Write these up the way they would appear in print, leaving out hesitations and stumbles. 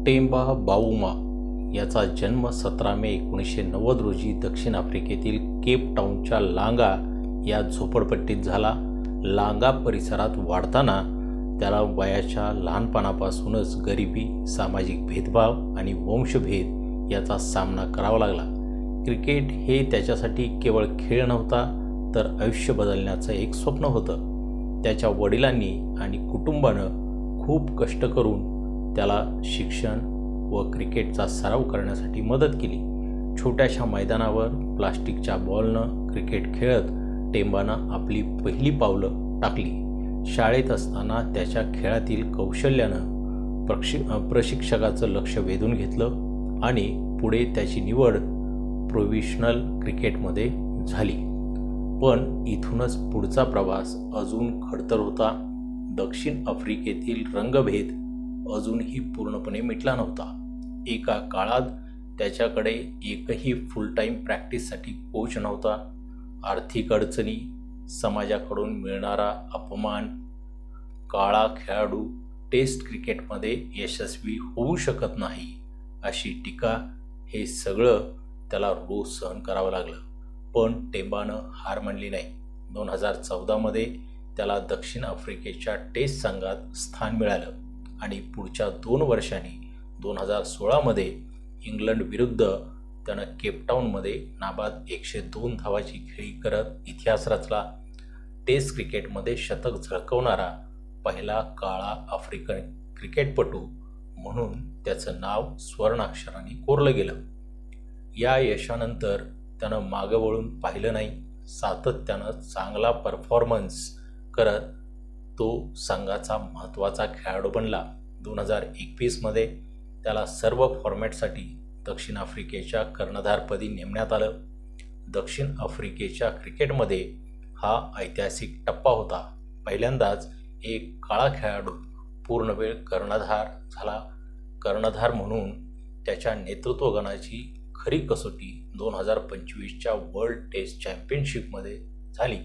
Temba Bavuma याचा जन्म 17 मे 1990 रोजी दक्षिण आफ्रिकेतील केप टाऊनच्या लांगा या झोपडपट्टीत झाला. लांगा परिसरात वाढताना त्याला वयाच्या लहानपणापासूनच गरिबी, सामाजिक भेदभाव आणि वंशभेद याचा सामना करावा लागला. क्रिकेट हे त्याच्यासाठी केवळ खेळ नव्हता, तर आयुष्य बदलण्याचं एक स्वप्न होतं. त्याच्या वडिलांनी आणि कुटुंबानं खूप कष्ट करून त्याला शिक्षण व क्रिकेटचा सराव करण्यासाठी मदत केली. छोट्याशा मैदानावर प्लास्टिकच्या बॉलनं क्रिकेट खेळत टेम्बानं आपली पहिली पावलं टाकली. शाळेत असताना त्याच्या खेळातील कौशल्यानं प्रशिक्षकाचं लक्ष वेधून घेतलं आणि पुढे त्याची निवड प्रोफेशनल क्रिकेटमध्ये झाली. पण इथूनच पुढचा प्रवास अजून खडतर होता. दक्षिण आफ्रिकेतील रंगभेद अजूनही पूर्णपणे मिटला नव्हता. एका काळात त्याच्याकडे एकही फुल टाईम प्रॅक्टिससाठी कोच नव्हता. आर्थिक अडचणी, समाजाकडून मिळणारा अपमान, काळा खेळाडू टेस्ट क्रिकेटमध्ये यशस्वी होऊ शकत नाही अशी टीका, हे सगळं त्याला रोज सहन करावं लागलं. पण टेम्बानं हार मानली नाही. 2014मध्ये त्याला दक्षिण आफ्रिकेच्या टेस्ट संघात स्थान मिळालं आणि पुढच्या 2 वर्षांनी 2016मध्ये इंग्लंड विरुद्ध त्यानं केपटाऊनमध्ये नाबाद 102 धावाची खेळी करत इतिहास रचला. टेस्ट क्रिकेटमध्ये शतक झळकवणारा पहिला काळा आफ्रिकन क्रिकेटपटू म्हणून त्याचं नाव स्वर्णाक्षराने कोरलं गेलं. या यशानंतर त्यानं मागं वळून पाहिलं नाही. सातत्यानं चांगला परफॉर्मन्स करत तो संघाचा महत्त्वाचा खेळाडू बनला. 2021मध्ये त्याला सर्व फॉर्मॅटसाठी दक्षिण आफ्रिकेच्या कर्णधारपदी नेमण्यात आलं. दक्षिण आफ्रिकेच्या क्रिकेटमध्ये हा ऐतिहासिक टप्पा होता. पहिल्यांदाच एक काळा खेळाडू पूर्णवेळ कर्णधार झाला. कर्णधार म्हणून त्याच्या नेतृत्वगुणाची खरी कसोटी 2025च्या वर्ल्ड टेस्ट चॅम्पियनशिपमध्ये झाली.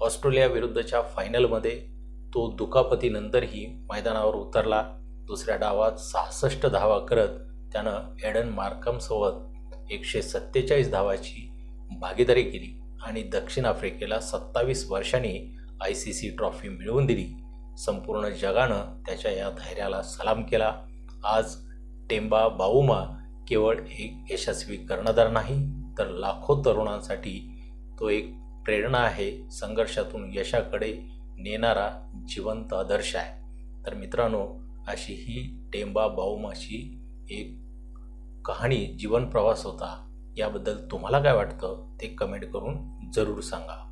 ऑस्ट्रेलिया विरुद्धच्या फायनलमध्ये तो दुखापतीनंतरही मैदानावर उतरला. दुसऱ्या डावात 66 धावा करत त्यानं एडन मार्कमसोबत 147 धावाची भागीदारी केली आणि दक्षिण आफ्रिकेला 27 वर्षांनी ICC ट्रॉफी मिळवून दिली. संपूर्ण जगानं त्याच्या या धैर्याला सलाम केला. आज टेम्बा बावुमा केवळ एक यशस्वी कर्णधार नाही, तर लाखो तरुणांसाठी तो एक प्रेरणा आहे. संघर्षातून यशाकडे नेणारा जिवंत आदर्श आहे. तर मित्रांनो, अशी ही टेम्बा बावुमाची एक कहाणी, जीवन प्रवास होता. याबद्दल तुम्हाला काय वाटतं ते कमेंट करून जरूर सांगा.